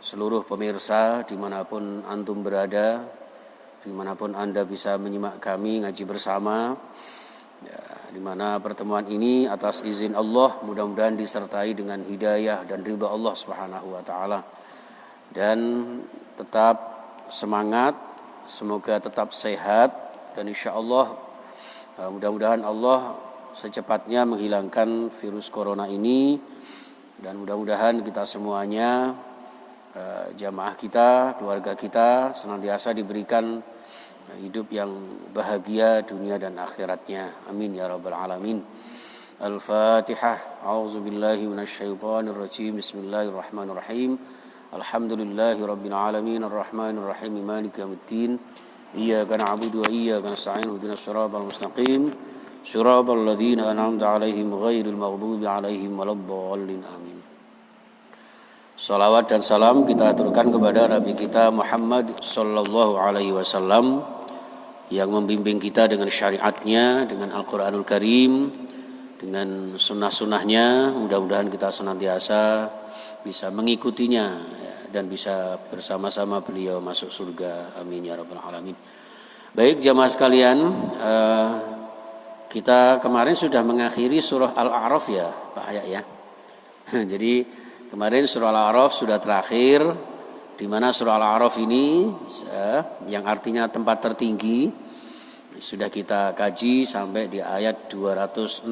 seluruh pemirsa dimanapun antum berada, dimanapun Anda bisa menyimak kami ngaji bersama, ya, dimana pertemuan ini atas izin Allah mudah-mudahan disertai dengan hidayah dan ridha Allah Subhanahu wa taala. Dan tetap semangat, semoga tetap sehat, dan insya Allah mudah-mudahan Allah secepatnya menghilangkan virus corona ini, dan mudah-mudahan kita semuanya, jamaah kita, keluarga kita senantiasa diberikan hidup yang bahagia dunia dan akhiratnya. Amin ya rabbal alamin. Al-Fatihah. A'udzubillahi minasyaitonirrajim. Bismillahirrahmanirrahim. Alhamdulillahi rabbil alamin arrahmanir rahim maliki yaumiddin. Iyyaka na'budu wa iyyaka nasta'in ihdinas siratal mustaqim siratal ladzina an'amta 'alaihim ghairil maghdubi 'alaihim waladdallin. Amin. Salawat dan salam kita aturkan kepada Nabi kita Muhammad sallallahu alaihi wasallam yang membimbing kita dengan syariatnya, dengan Al-Quranul Karim, dengan sunnah-sunnahnya. Mudah-mudahan kita senantiasa bisa mengikutinya, ya, dan bisa bersama-sama beliau masuk surga. Amin ya rabbal alamin. Baik jamaah sekalian, kita kemarin sudah mengakhiri surah Al-A'raf ya Pak Ayak ya. Jadi kemarin surah Al-A'raf sudah terakhir, di mana surah Al-A'raf ini yang artinya tempat tertinggi sudah kita kaji sampai di ayat 206.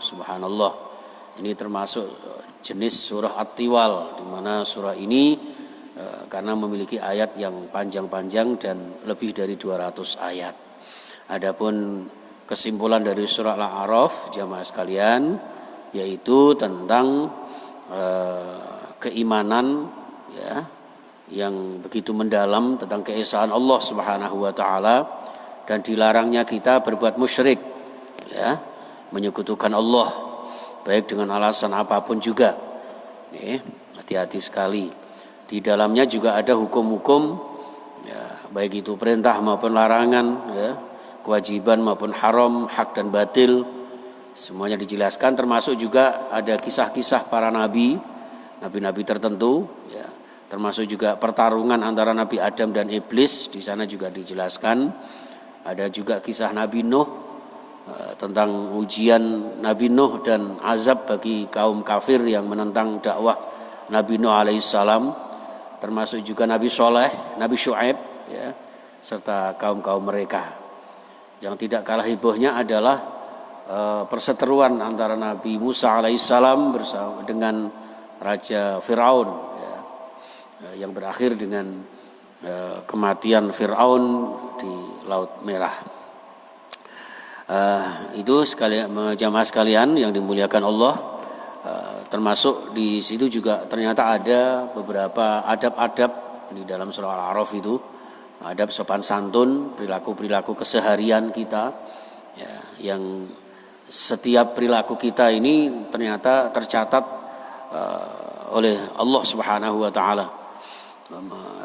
Subhanallah. Ini termasuk jenis surah At-Tiwal, di mana surah ini karena memiliki ayat yang panjang-panjang dan lebih dari 200 ayat. Adapun kesimpulan dari surah Al-A'raf jamaah sekalian yaitu tentang keimanan, ya, yang begitu mendalam tentang keesaan Allah Subhanahu wa taala, dan dilarangnya kita berbuat musyrik, ya, menyekutukan Allah baik dengan alasan apapun juga. Hati-hati sekali. Di dalamnya juga ada hukum-hukum, ya, baik itu perintah maupun larangan, ya, kewajiban maupun haram, hak dan batil, semuanya dijelaskan. Termasuk juga ada kisah-kisah para nabi tertentu, ya. Termasuk juga pertarungan antara Nabi Adam dan iblis, di sana juga dijelaskan. Ada juga kisah Nabi Nuh, tentang ujian Nabi Nuh dan azab bagi kaum kafir yang menentang dakwah Nabi Nuh alaihissalam. Termasuk juga Nabi Soleh, Nabi Syuaib, ya, serta kaum-kaum mereka. Yang tidak kalah hebohnya adalah perseteruan antara Nabi Musa alaihissalam bersama dengan Raja Fir'aun, ya, yang berakhir dengan kematian Fir'aun di Laut Merah. Itu sekalian jamaah sekalian yang dimuliakan Allah, termasuk di situ juga ternyata ada beberapa adab-adab di dalam surah Al-A'raf itu, adab sopan santun, perilaku keseharian kita, ya, yang setiap perilaku kita ini ternyata tercatat oleh Allah Subhanahu wa taala.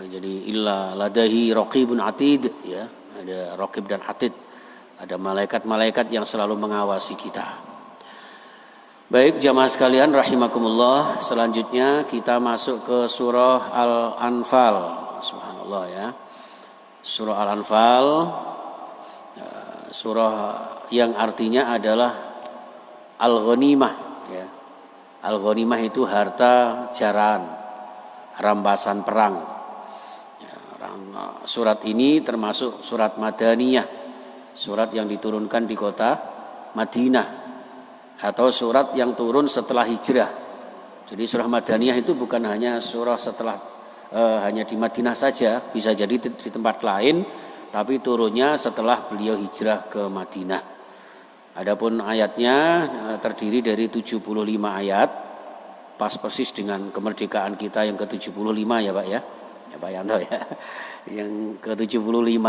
Jadi illa ladahi raqibun atid, ya, ada raqib dan atid, ada malaikat-malaikat yang selalu mengawasi kita. Baik jamaah sekalian rahimakumullah, selanjutnya kita masuk ke surah Al-Anfal. Subhanallah, ya. Surah Al-Anfal, surah yang artinya adalah Al-Ghanimah, ya. Al-Ghanimah itu harta jaraan, rampasan perang. Ya, surat ini termasuk surat Madaniyah, surat yang diturunkan di kota Madinah, atau surat yang turun setelah hijrah. Jadi surah Madaniyah itu bukan hanya surah setelah hanya di Madinah saja, bisa jadi di tempat lain, tapi turunnya setelah beliau hijrah ke Madinah. Adapun ayatnya terdiri dari 75 ayat, pas persis dengan kemerdekaan kita yang ke-75 ya Pak ya. Ya Pak Yanto ya. Yang ke-75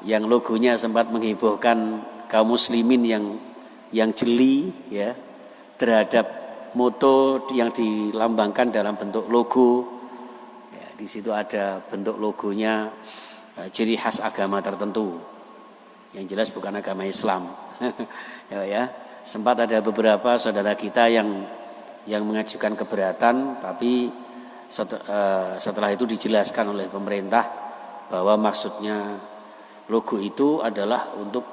yang logonya sempat menghebohkan kaum muslimin yang jeli, ya, terhadap moto yang dilambangkan dalam bentuk logo. Ya, di situ ada bentuk logonya ciri khas agama tertentu. Yang jelas bukan agama Islam. ya, sempat ada beberapa saudara kita yang mengajukan keberatan, tapi Setelah itu dijelaskan oleh pemerintah bahwa maksudnya logo itu adalah untuk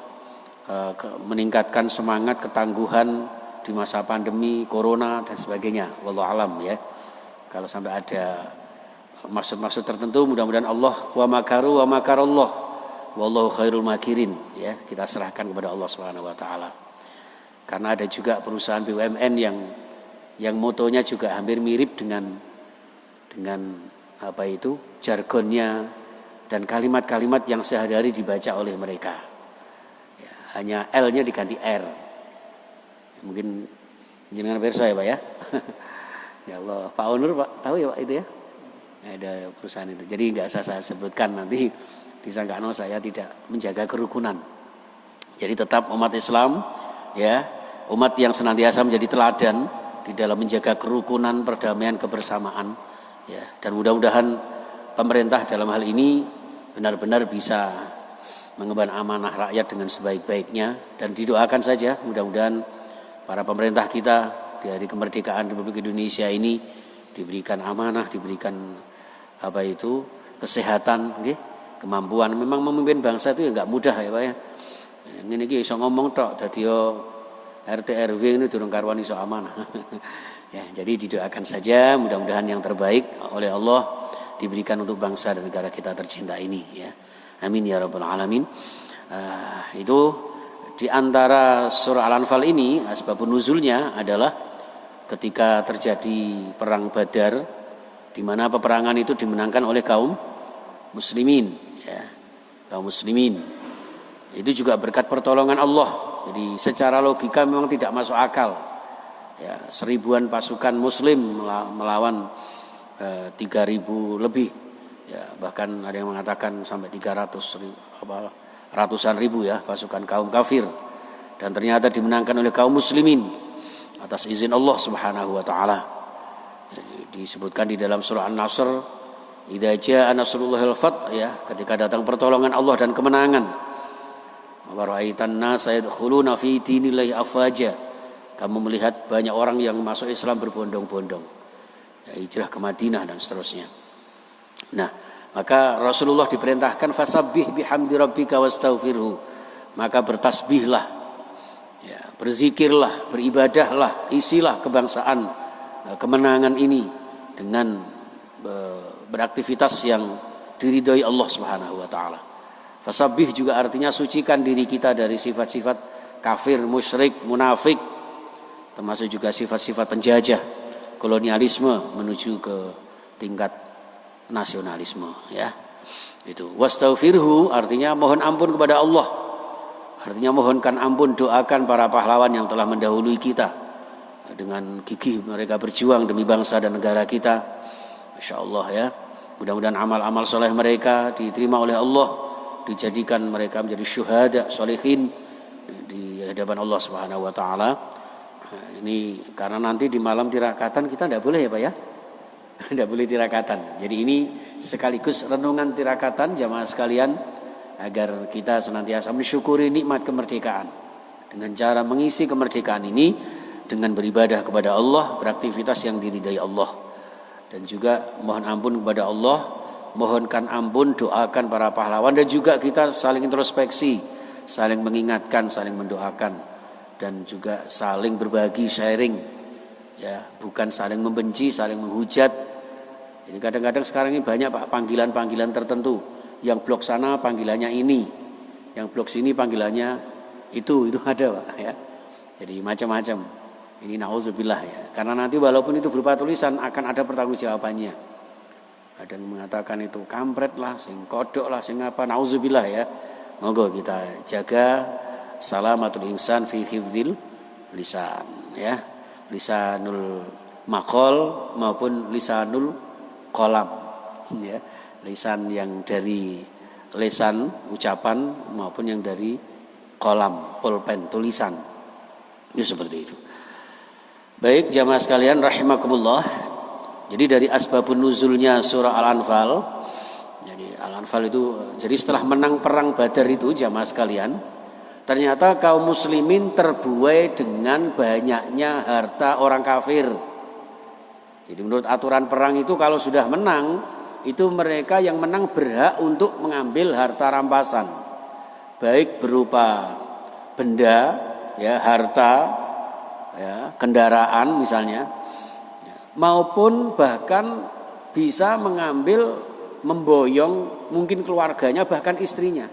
meningkatkan semangat ketangguhan di masa pandemi corona dan sebagainya. Wallahu alam ya. Kalau sampai ada maksud-maksud tertentu, mudah-mudahan Allah wa makaru wa makarallah wallahu khairul makirin ya, kita serahkan kepada Allah Subhanahu wa taala. Karena ada juga perusahaan BUMN yang motonya juga hampir mirip dengan apa itu jargonnya dan kalimat-kalimat yang sehari-hari dibaca oleh mereka. Ya, hanya L-nya diganti R. Mungkin jenengan perso ya Pak ya. Ya Allah, Pak Onur Pak tahu ya Pak itu ya? Ada perusahaan itu. Jadi nggak usah saya sebutkan, nanti disangka saya tidak menjaga kerukunan. Jadi tetap umat Islam ya, umat yang senantiasa menjadi teladan di dalam menjaga kerukunan, perdamaian, kebersamaan ya. Dan mudah-mudahan pemerintah dalam hal ini benar-benar bisa mengemban amanah rakyat dengan sebaik-baiknya, dan didoakan saja mudah-mudahan para pemerintah kita di hari kemerdekaan Republik Indonesia ini diberikan amanah, diberikan apa itu kesehatan, okay? Kemampuan. Memang memimpin bangsa itu ya nggak mudah ya Pak ya. Ini iso ngomong tok, dadi RT RW ini durung karuan iso amanah. Ya, jadi didoakan saja mudah-mudahan yang terbaik oleh Allah diberikan untuk bangsa dan negara kita tercinta ini ya. Amin ya rabbal alamin. Itu di antara surah Al-Anfal ini asbabun nuzulnya adalah ketika terjadi perang Badar, di mana peperangan itu dimenangkan oleh kaum muslimin ya. Kaum muslimin itu juga berkat pertolongan Allah. Jadi secara logika memang tidak masuk akal ya, 1000-an pasukan muslim melawan 3.000 lebih ya, bahkan ada yang mengatakan sampai 300 ribu ya pasukan kaum kafir, dan ternyata dimenangkan oleh kaum muslimin atas izin Allah Subhanahu wa taala. Disebutkan di dalam surah An-Nasr, idza jaa nasrullahil fath ya, ketika datang pertolongan Allah dan kemenangan. Wa ra'aitan nasa yadkhuluna fi dinillahi afwaja. Kamu melihat banyak orang yang masuk Islam berbondong-bondong. Ya, hijrah ke Madinah dan seterusnya. Nah, maka Rasulullah diperintahkan fasabbih bihamdi rabbika wastaghfirhu. Maka bertasbihlah, ya, berzikirlah, beribadahlah, isilah kebangsaan kemenangan ini dengan beraktivitas yang diridhoi Allah Subhanahu wa taala. Fasabbih juga artinya sucikan diri kita dari sifat-sifat kafir, musyrik, munafik, termasuk juga sifat-sifat penjajah, kolonialisme menuju ke tingkat nasionalisme ya. Itu wastaghfirhu artinya mohon ampun kepada Allah. Artinya mohonkan ampun, doakan para pahlawan yang telah mendahului kita. Dengan gigih mereka berjuang demi bangsa dan negara kita. Masya Allah ya. Mudah-mudahan amal-amal soleh mereka diterima oleh Allah, dijadikan mereka menjadi syuhada sholihin di hadapan Allah Subhanahu wa taala. Ini karena nanti di malam tirakatan kita tidak boleh ya Pak ya. Tidak boleh tirakatan. Jadi ini sekaligus renungan tirakatan jamaah sekalian, agar kita senantiasa mensyukuri nikmat kemerdekaan dengan cara mengisi kemerdekaan ini dengan beribadah kepada Allah, beraktivitas yang diridai Allah, dan juga mohon ampun kepada Allah, mohonkan ampun, doakan para pahlawan, dan juga kita saling introspeksi, saling mengingatkan, saling mendoakan, dan juga saling berbagi, sharing ya, bukan saling membenci, saling menghujat. Jadi kadang-kadang sekarang ini banyak Pak panggilan-panggilan tertentu, yang blok sana panggilannya ini, yang blok sini panggilannya itu ada Pak ya. Jadi macam-macam. Ini nauzubillah ya. Karena nanti walaupun itu berupa tulisan akan ada pertanggungjawabannya. Ada yang mengatakan itu kampret lah, sing kodok lah, sing apa, nauzubillah ya. Monggo kita jaga salamatul insan fi hifdzil lisan ya. Lisanul maqal maupun lisanul qalam ya. Lisan yang dari lisan ucapan maupun yang dari qalam pulpen tulisan. Itu seperti itu. Baik jamaah sekalian rahimakumullah. Jadi dari asbabun nuzulnya surah Al-Anfal. Jadi Al-Anfal itu jadi setelah menang perang Badar itu jamaah sekalian, ternyata kaum muslimin terbuai dengan banyaknya harta orang kafir. Jadi menurut aturan perang itu kalau sudah menang, itu mereka yang menang berhak untuk mengambil harta rampasan. Baik berupa benda, ya, harta, ya, kendaraan misalnya, maupun bahkan bisa mengambil, memboyong mungkin keluarganya, bahkan istrinya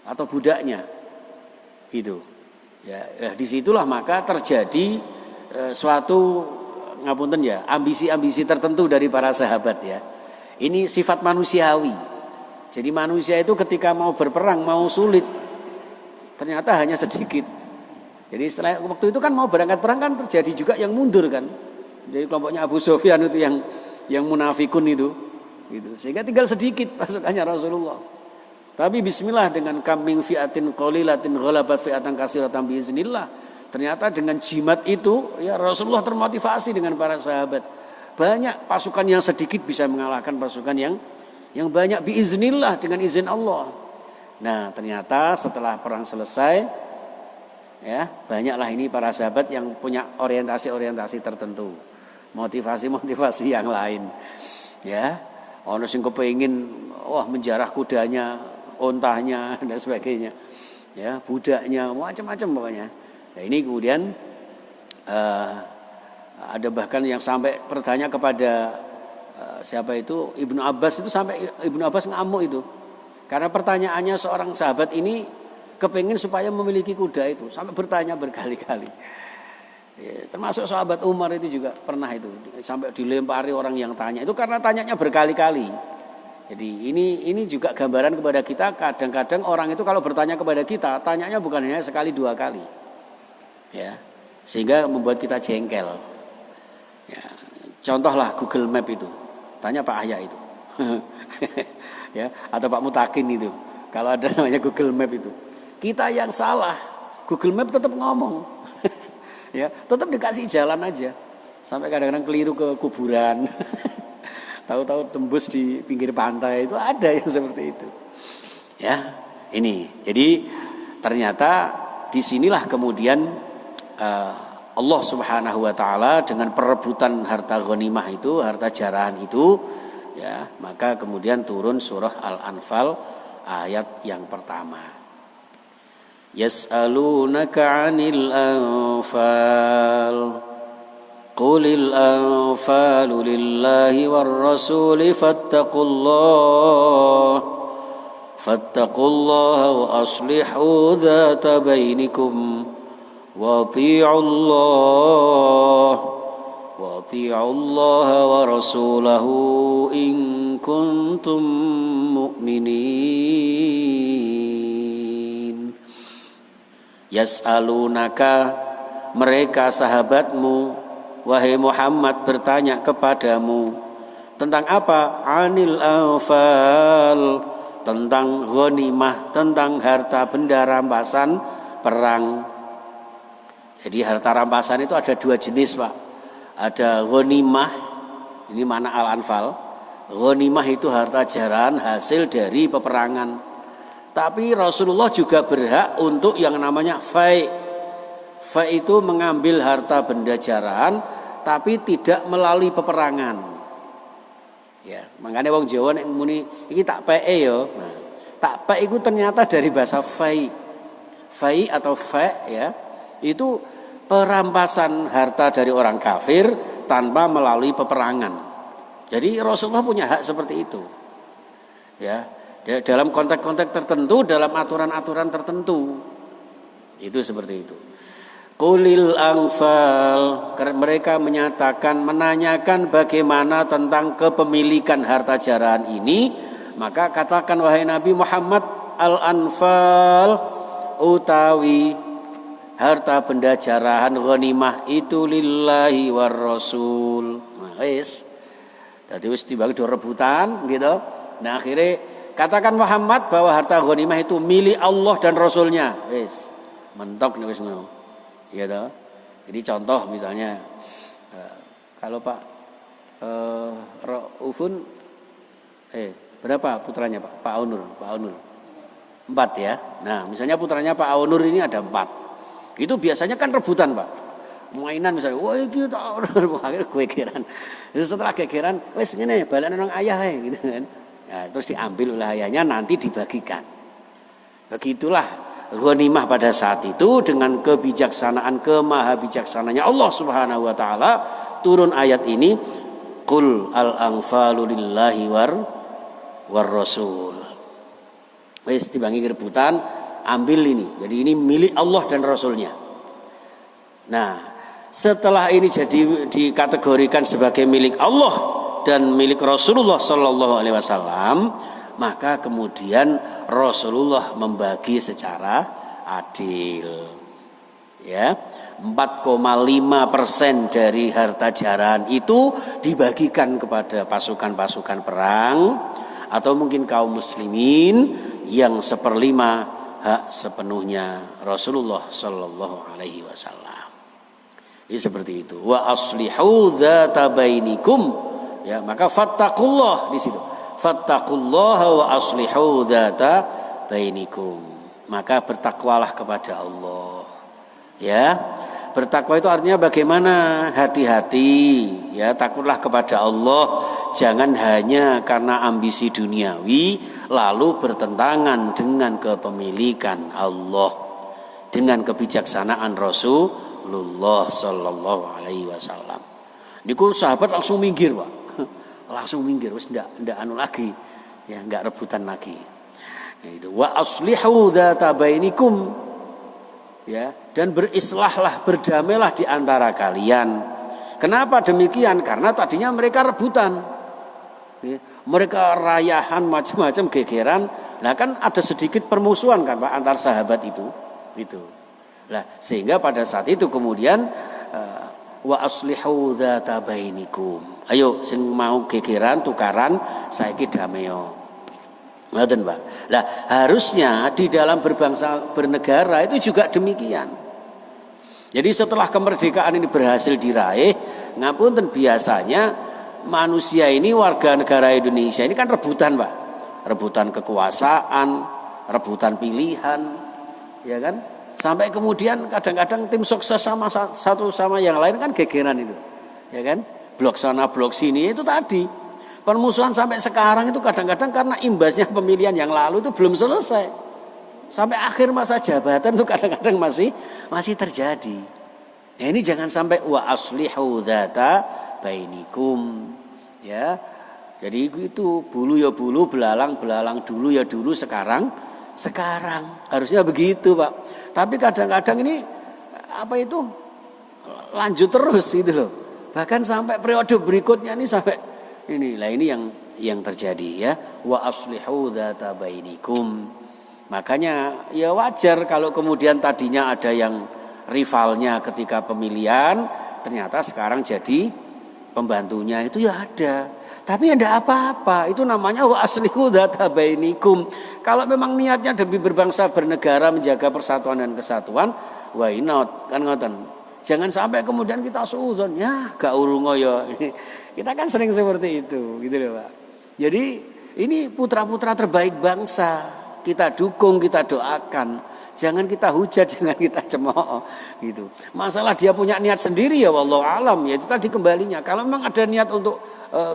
atau budaknya, gitu. Ya, disitulah maka terjadi suatu ngapunten ya, ambisi-ambisi tertentu dari para sahabat ya. Ini sifat manusiawi. Jadi manusia itu ketika mau berperang, mau sulit, ternyata hanya sedikit. Jadi setelah waktu itu kan mau berangkat perang kan terjadi juga yang mundur kan. Jadi kelompoknya Abu Sufyan itu yang munafikun itu, gitu. Sehingga tinggal sedikit pasukannya Rasulullah. Tapi bismillah, dengan kambing fi'atin qalilatin ghalabat fi'atan katsiratan biiznillah. Ternyata dengan jimat itu ya Rasulullah termotivasi dengan para sahabat. Banyak pasukan yang sedikit bisa mengalahkan pasukan yang banyak biiznillah, dengan izin Allah. Nah, ternyata setelah perang selesai ya, banyaklah ini para sahabat yang punya orientasi-orientasi tertentu. Motivasi-motivasi yang lain. Ya. Ono sing kepengin menjarah kudanya, ontahnya dan sebagainya, ya, budaknya, macam-macam pokoknya. Nah, ini kemudian ada bahkan yang sampai bertanya kepada siapa itu, Ibnu Abbas itu, sampai Ibnu Abbas ngamuk itu karena pertanyaannya seorang sahabat ini kepingin supaya memiliki kuda itu, sampai bertanya berkali-kali. Ya, termasuk sahabat Umar itu juga pernah itu sampai dilempari orang yang tanya itu karena tanyanya berkali-kali. Jadi ini juga gambaran kepada kita, kadang-kadang orang itu kalau bertanya kepada kita, tanyanya bukan hanya sekali dua kali, ya, sehingga membuat kita jengkel. Ya, contohlah Google Map itu, tanya Pak Ahya itu, ya, atau Pak Mutakin itu, kalau ada namanya Google Map itu, kita yang salah, Google Map tetap ngomong. Ya, tetap dikasih jalan aja. Sampai kadang-kadang keliru ke kuburan. Tahu-tahu tembus di pinggir pantai, itu ada yang seperti itu. Ya, ini. Jadi ternyata disinilah kemudian Allah Subhanahu wa taala dengan perebutan harta ghanimah itu, harta jarahan itu, ya, maka kemudian turun surah Al-Anfal ayat yang pertama. Yas'alunaka 'anil anfal qulil anfalu lillahi war rasuli fattaqullaha wa aslihu dzata bainikum wa ati'ullaha wa rasulahu in kuntum mu'minin. Yas'alunaka, mereka sahabatmu wahai Muhammad bertanya kepadamu tentang apa? Anil anfal, tentang ghanimah, tentang harta benda rampasan perang. Jadi harta rampasan itu ada dua jenis, Pak. Ada ghanimah, ini mana al-anfal. Ghanimah itu harta jarahan hasil dari peperangan. Tapi Rasulullah juga berhak untuk yang namanya fai'. Fai' itu mengambil harta benda jarahan tapi tidak melalui peperangan. Ya, makanya wong Jawa nek muni iki tak peke ya. Nah, tak pek itu ternyata dari bahasa fai'. Fai' atau fa' ya, itu perampasan harta dari orang kafir tanpa melalui peperangan. Jadi Rasulullah punya hak seperti itu. Ya, dalam konteks-konteks tertentu, dalam aturan-aturan tertentu. Itu seperti itu. Qulil anfal, mereka menyatakan, menanyakan bagaimana tentang kepemilikan harta jarahan ini, maka katakan wahai Nabi Muhammad, al-anfal utawi harta benda jarahan ghanimah itu lillahi war rasul. Nah, wis. Dadi wis timbang do rebutan gitu. Nah, akhirnya katakan Muhammad bahwa harta ghanimah itu milik Allah dan Rasulnya. Wis. Mentok nih wis ngono. Iya toh. Jadi contoh misalnya kalau Pak Raufun berapa putranya Pak? Pak Aunur. 4 ya. Nah, misalnya putranya Pak Aunur ini ada 4. Itu biasanya kan rebutan, Pak. mainan misalnya, wah iki tak akhirnya gegeran. Terus setelah gegeran, wes ngene balen nang ayah gitu kan. Ya, terus diambil oleh ayahnya nanti dibagikan. Begitulah ghanimah pada saat itu dengan kebijaksanaan kemahabijaksananya Allah Subhanahu wa taala turun ayat ini qul al-anfalu lillahi war rasul. Wes dibangi rebutan ambil ini. Jadi ini milik Allah dan Rasulnya. Nah, setelah ini jadi dikategorikan sebagai milik Allah dan milik Rasulullah Sallallahu Alaihi Wasallam, maka kemudian Rasulullah membagi secara adil. Ya, 4,5% dari harta jarahan itu dibagikan kepada pasukan-pasukan perang atau mungkin kaum muslimin yang 1/5 hak sepenuhnya Rasulullah Sallallahu Alaihi Wasallam. Ini seperti itu. Wa aslihu dzata bainikum. Ya, maka fattaqullah di situ. Fattaqullaha wa aslihu dzata bainikum. Maka bertakwalah kepada Allah. Ya. Bertakwa itu artinya bagaimana? Hati-hati, ya, takutlah kepada Allah. Jangan hanya karena ambisi duniawi lalu bertentangan dengan kepemilikan Allah, dengan kebijaksanaan Rasulullah Sallallahu Alaihi Wasallam. Niku sahabat langsung minggir, Pak. Langsung minggir, wis ndak anu lagi, ya, nggak rebutan lagi. Nah, itu wa aslihu dzata bainikum, ya, dan berislahlah, berdamailah di antara kalian. Kenapa demikian? Karena tadinya mereka rebutan, ya, mereka rayahan macam-macam gegeran. Nah kan ada sedikit permusuhan kan Pak antar sahabat itu. Nah sehingga pada saat itu kemudian wa aslihu dzata bainikum. Ayo sing mau gegeran tukaran saiki dameo. Ngoten, Pak. Lah harusnya di dalam berbangsa bernegara itu juga demikian. Jadi setelah kemerdekaan ini berhasil diraih, ngapunten biasanya manusia ini warga negara Indonesia ini kan rebutan, Pak. Rebutan kekuasaan, rebutan pilihan, ya kan? Sampai kemudian kadang-kadang tim sukses sama satu sama yang lain kan gegeran itu. Ya kan? Blok sana blok sini itu tadi. Permusuhan sampai sekarang itu kadang-kadang karena imbasnya pemilihan yang lalu itu belum selesai. Sampai akhir masa jabatan itu kadang-kadang masih terjadi. Nah, ini jangan sampai wa aslihu dzata bainikum. Ya. Jadi itu bulu ya bulu, belalang dulu ya dulu, sekarang. Harusnya begitu, Pak. Tapi kadang-kadang ini apa itu lanjut terus gitu loh. Bahkan sampai periode berikutnya ini sampai inilah ini yang terjadi, ya. Wa aslihu dzata bainikum. Makanya ya wajar kalau kemudian tadinya ada yang rivalnya ketika pemilihan, ternyata sekarang jadi pembantunya itu ya ada. Tapi ada apa-apa. Itu namanya wa aslihu dzata bainikum. Kalau memang niatnya demi berbangsa bernegara menjaga persatuan dan kesatuan, why not? Kan ngoten. Jangan sampai kemudian kita suudzon, ya gak urungo ya. Kita kan sering seperti itu, gitu loh, Pak. Jadi ini putra-putra terbaik bangsa. Kita dukung, kita doakan. Jangan kita hujat, jangan kita cemooh, gitu. Masalah dia punya niat sendiri ya wallahu alam, ya itu tadi kembalinya. Kalau memang ada niat untuk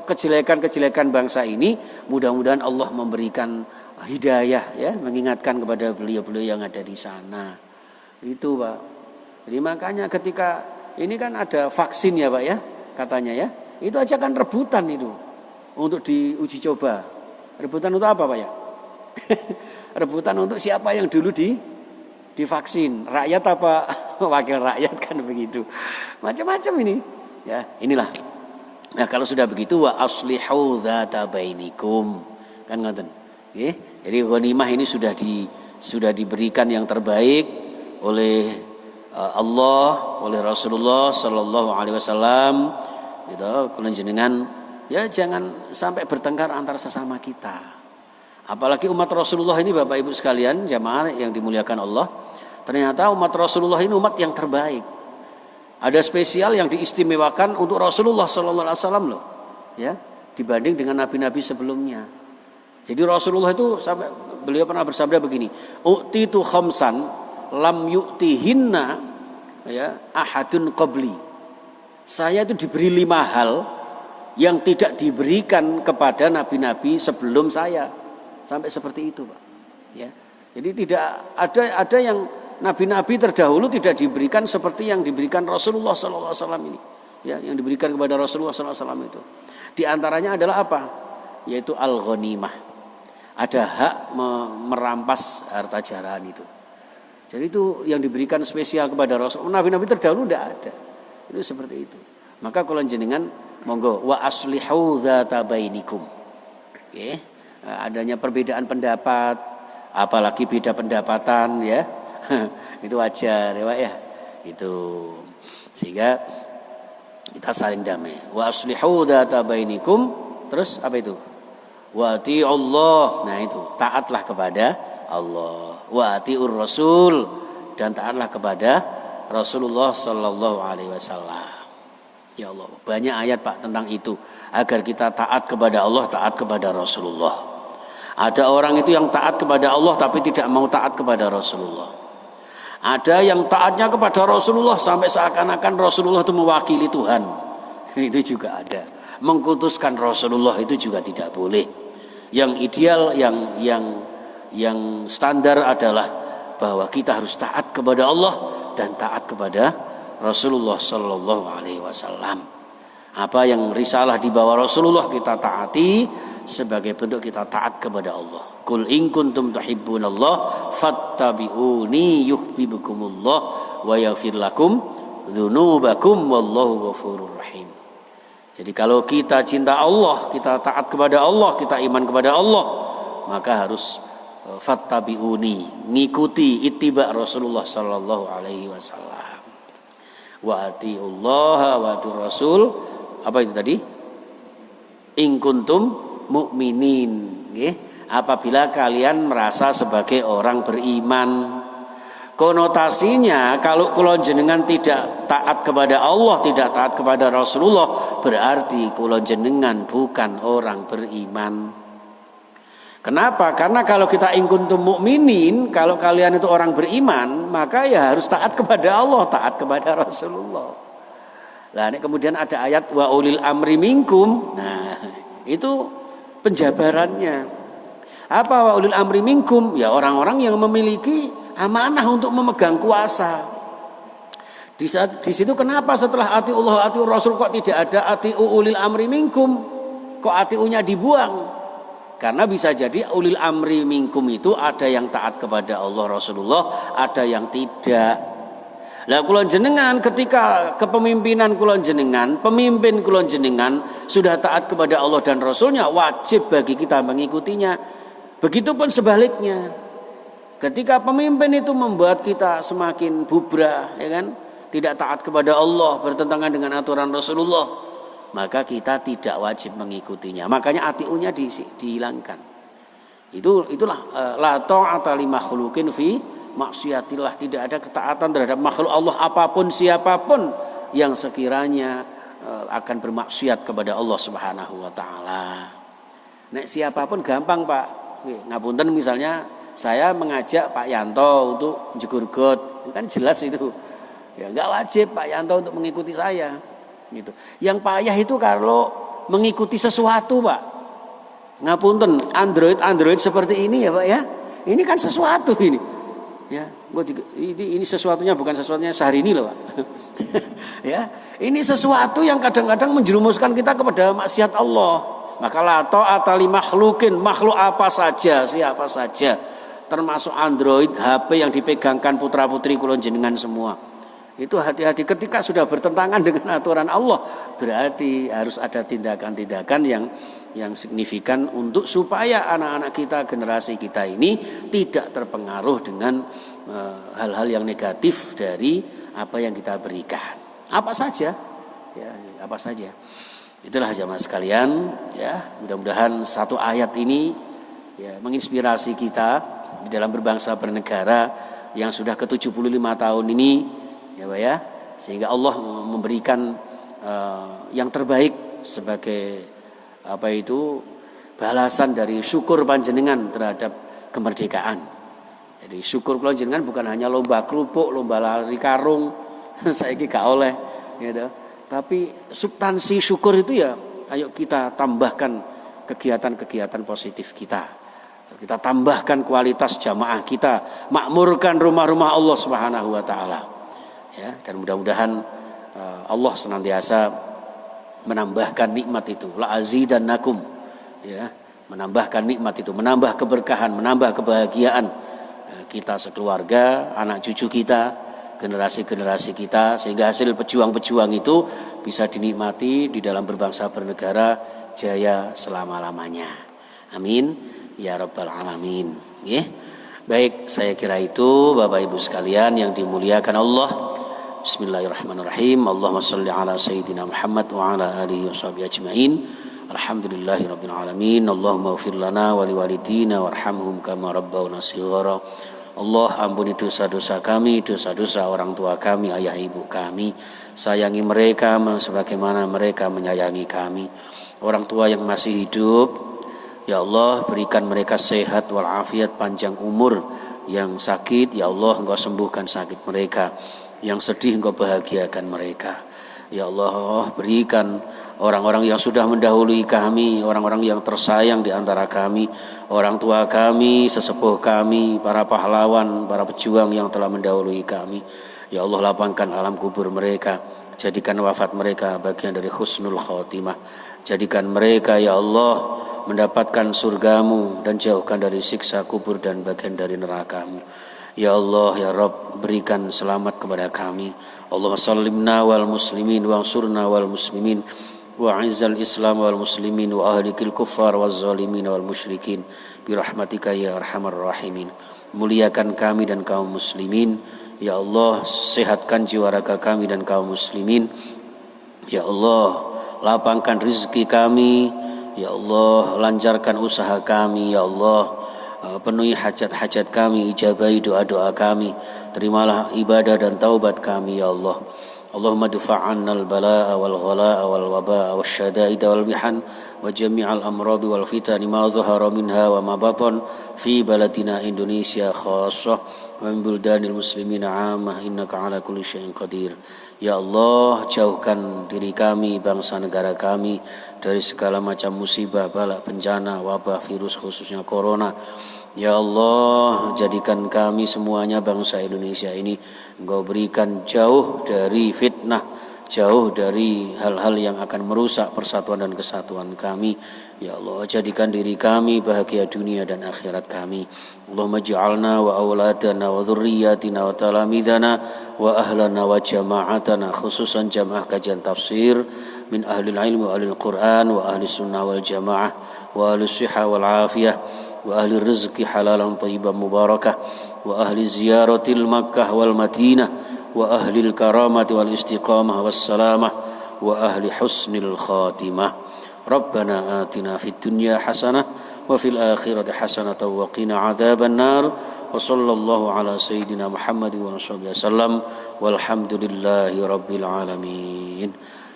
kejelekan-kejelekan bangsa ini, mudah-mudahan Allah memberikan hidayah, ya, mengingatkan kepada beliau-beliau yang ada di sana. Itu, Pak. Jadi makanya ketika ini kan ada vaksin ya Pak ya, katanya ya. Itu aja kan rebutan itu untuk diuji coba. Rebutan untuk apa Pak ya? Rebutan untuk siapa yang dulu divaksin, rakyat apa wakil rakyat, kan begitu. Macam-macam ini. Ya, inilah. Nah, kalau sudah begitu wa aslihu dzata bainikum. Kan ngoten. Nggih. Jadi ghanimah ini sudah diberikan yang terbaik oleh Allah, oleh Rasulullah Sallallahu Alaihi Wasallam, gitu. Kula jenengan ya jangan sampai bertengkar antar sesama kita. Apalagi umat Rasulullah ini, Bapak Ibu sekalian, jamaah yang dimuliakan Allah. Ternyata umat Rasulullah ini umat yang terbaik. Ada spesial yang diistimewakan untuk Rasulullah Sallallahu Alaihi Wasallam loh, ya, dibanding dengan nabi-nabi sebelumnya. Jadi Rasulullah itu sampai beliau pernah bersabda begini, "U'titu khamsan lam yu'tihinna ya, ahadun qabli. Saya itu diberi 5 hal yang tidak diberikan kepada nabi-nabi sebelum saya. Sampai seperti itu, Pak. Ya. Jadi tidak ada yang nabi-nabi terdahulu tidak diberikan seperti yang diberikan Rasulullah SAW ini. Ya, yang diberikan kepada Rasulullah SAW itu. Di antaranya adalah apa? Yaitu al-ghanimah. Ada hak merampas harta jarahan itu. Jadi itu yang diberikan spesial kepada Rasul. Nabi-nabi terdahulu tidak ada. Itu seperti itu. Maka kalau jenengan monggo wa aslihu dzata bainikum. Ya, adanya perbedaan pendapat, apalagi beda pendapatan ya. Itu wajar ya, Pak ya. Itu sehingga kita saling damai. Wa aslihu dzata bainikum. Terus apa itu? Wa ati'ullah. Nah itu, taatlah kepada Allah. Wa ati'ur rasul, dan taatlah kepada Rasulullah sallallahu alaihi wasallam. Ya Allah, banyak ayat Pak tentang itu, agar kita taat kepada Allah, taat kepada Rasulullah. Ada orang itu yang taat kepada Allah tapi tidak mau taat kepada Rasulullah. Ada yang taatnya kepada Rasulullah sampai seakan-akan Rasulullah itu mewakili Tuhan. Itu juga ada. Mengkutuskan Rasulullah itu juga tidak boleh. Yang ideal, yang standar adalah bahwa kita harus taat kepada Allah dan taat kepada Rasulullah Sallallahu Alaihi Wasallam. Apa yang risalah dibawa Rasulullah kita taati sebagai bentuk kita taat kepada Allah. Qul in kuntum tuhibbunallah fattabi'uni yuhibbukumullah wa yaghfir lakum dzunubakum wallahu ghafurur rahim. Jadi kalau kita cinta Allah, kita taat kepada Allah, kita iman kepada Allah, maka harus fattabi'uni, ngikuti ittiba Rasulullah sallallahu alaihi wasallam. Wa atiullaha wa atiur rasul. Apa itu tadi? In kuntum mu'minin, nggih. Apabila kalian merasa sebagai orang beriman. Konotasinya kalau kula jenengan tidak taat kepada Allah, tidak taat kepada Rasulullah, berarti kula jenengan bukan orang beriman. Kenapa? Karena kalau kita in kuntum mu'minin, kalau kalian itu orang beriman, maka ya harus taat kepada Allah, taat kepada Rasulullah. Nah, ini kemudian ada ayat wa ulil amri minkum. Nah, itu penjabarannya. Apa wa ulil amri minkum? Ya orang-orang yang memiliki amanah untuk memegang kuasa. Di situ kenapa setelah atiullah atiur rasul kok tidak ada atiu ulil amri minkum? Kok atiunya dibuang? Karena bisa jadi ulil amri minkum itu ada yang taat kepada Allah Rasulullah, ada yang tidak. Lah kula jenengan ketika kepemimpinan kula jenengan, pemimpin kula jenengan sudah taat kepada Allah dan Rasulnya, wajib bagi kita mengikutinya. Begitupun sebaliknya. Ketika pemimpin itu membuat kita semakin bubrah, ya kan? Tidak taat kepada Allah, bertentangan dengan aturan Rasulullah, maka kita tidak wajib mengikutinya. Makanya atiunya dihilangkan. Itulah la ta'ata li makhluqin fi maksiatillah. Tidak ada ketaatan terhadap makhluk Allah apapun siapapun yang sekiranya akan bermaksiat kepada Allah Subhanahu wa taala. Nek siapapun gampang, Pak. Ngapunten misalnya saya mengajak Pak Yanto untuk jegur got, itu kan jelas itu. Ya enggak wajib Pak Yanto untuk mengikuti saya. Gitu. Yang payah itu kalau mengikuti sesuatu, Pak. Ngapunten, Android seperti ini ya, Pak ya. Ini kan sesuatu ini. Ya, ini sesuatunya bukan sesuatunya sehari ini loh, Pak. Ya, ini sesuatu yang kadang-kadang menjerumuskan kita kepada maksiat Allah. Maka la ta'ata li makhluqin, makhluk apa saja, siapa saja, termasuk Android, HP yang dipegangkan putra-putri kula jenengan semua. Itu hati-hati ketika sudah bertentangan dengan aturan Allah, berarti harus ada tindakan-tindakan yang signifikan untuk supaya anak-anak kita, generasi kita ini tidak terpengaruh dengan hal-hal yang negatif dari apa yang kita berikan. Apa saja? Ya, apa saja. Itulah jamaah sekalian, ya, mudah-mudahan satu ayat ini ya menginspirasi kita di dalam berbangsa bernegara yang sudah ke-75 tahun ini, ya Pak ya, sehingga Allah memberikan yang terbaik sebagai apa itu balasan dari syukur panjenengan terhadap kemerdekaan. Jadi syukur panjenengan bukan hanya lomba kerupuk, lomba lari karung, saiki gak oleh gitu. Tapi substansi syukur itu ya ayo kita tambahkan kegiatan-kegiatan positif kita. Kita tambahkan kualitas jamaah kita, makmurkan rumah-rumah Allah Subhanahu wa taala. Ya, dan mudah-mudahan Allah senantiasa menambahkan nikmat itu. La azidannakum. Ya, menambahkan nikmat itu, menambah keberkahan, menambah kebahagiaan kita sekeluarga, anak cucu kita, generasi-generasi kita, sehingga hasil pejuang-pejuang itu bisa dinikmati di dalam berbangsa bernegara jaya selama-lamanya. Amin ya rabbal alamin. Baik, saya kira itu Bapak Ibu sekalian yang dimuliakan Allah. Bismillahirrahmanirrahim. Allahumma shalli ala sayyidina Muhammad wa ala alihi washabihi ajmain. Alhamdulillahirabbil alamin. Allahumma ighfir lana wa liwalidina warhamhum kama rabbawna shighara. Allah, ampuni dosa-dosa kami, dosa-dosa orang tua kami, ayah ibu kami. Sayangi mereka sebagaimana mereka menyayangi kami. Orang tua yang masih hidup, ya Allah, berikan mereka sehat walafiat, panjang umur. Yang sakit, ya Allah, Engkau sembuhkan sakit mereka. Yang sedih, Engkau bahagiakan mereka. Ya Allah, berikan orang-orang yang sudah mendahului kami, orang-orang yang tersayang di antara kami, orang tua kami, sesepuh kami, para pahlawan, para pejuang yang telah mendahului kami. Ya Allah, lapangkan alam kubur mereka, jadikan wafat mereka bagian dari husnul khatimah. Jadikan mereka, ya Allah, mendapatkan surgamu dan jauhkan dari siksa kubur dan bagian dari nerakamu. Ya Allah, ya Rabb, berikan selamat kepada kami. Allahumma sallimna wal muslimin wa ansurna wal muslimin wa izzal islam wal muslimin wa ahlikil kuffar wal zalimin wal musyrikin birahmatika ya arhamar rahimin. Muliakan kami dan kaum muslimin. Ya Allah, sehatkan jiwa raga kami dan kaum muslimin. Ya Allah, lapangkan rezeki kami. Ya Allah, lancarkan usaha kami. Ya Allah, penuhi hajat-hajat kami, ijabahi doa-doa kami. Terimalah ibadah dan taubat kami, ya Allah. Allahumma dufa'anna al-bala'a wal-ghala'a wal-waba'a wal-syada'ida wal-mihan wa jami'al amradi wal-fitani ma dhahara minha wa ma batan fi baladina Indonesia khassah wa min buldanil muslimina 'ammah innaka 'ala kulli syai'in qadir. Ya Allah, jauhkan diri kami, bangsa negara kami dari segala macam musibah, bala, bencana, wabah, virus, khususnya corona. Ya Allah, jadikan kami semuanya bangsa Indonesia ini Engkau berikan jauh dari fitnah, jauh dari hal-hal yang akan merusak persatuan dan kesatuan kami. Ya Allah, jadikan diri kami bahagia dunia dan akhirat kami. Allahumma ja'alna wa auladana wa dhurriyyatina wa talamidana wa ahlana wa jama'atana, khususan jamaah kajian tafsir min ahlil ilmi wa ahlil Quran wa ahli sunnah wal jamaah wa ahli sihah wal afiyah wa ahli rizki halalan tayyiban mubarakah wa ahli ziyaratil Makkah wal Madinah wa ahli karamati wal istiqamah was salamah wa ahli husnil khatimah. Rabbana atina fid dunya hasanah wa fil akhirati hasanah wa qina adzaban nar wa sallallahu ala sayyidina Muhammad wa sahbihi wasallam walhamdulillahi rabbil alamin.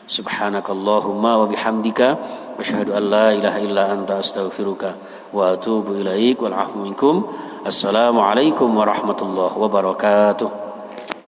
Subhanakallahumma wa bihamdika asyhadu an la ilaha illa anta astaghfiruka wa atubu ilaik wal afwu minkum. Assalamualaikum warahmatullahi wabarakatuh.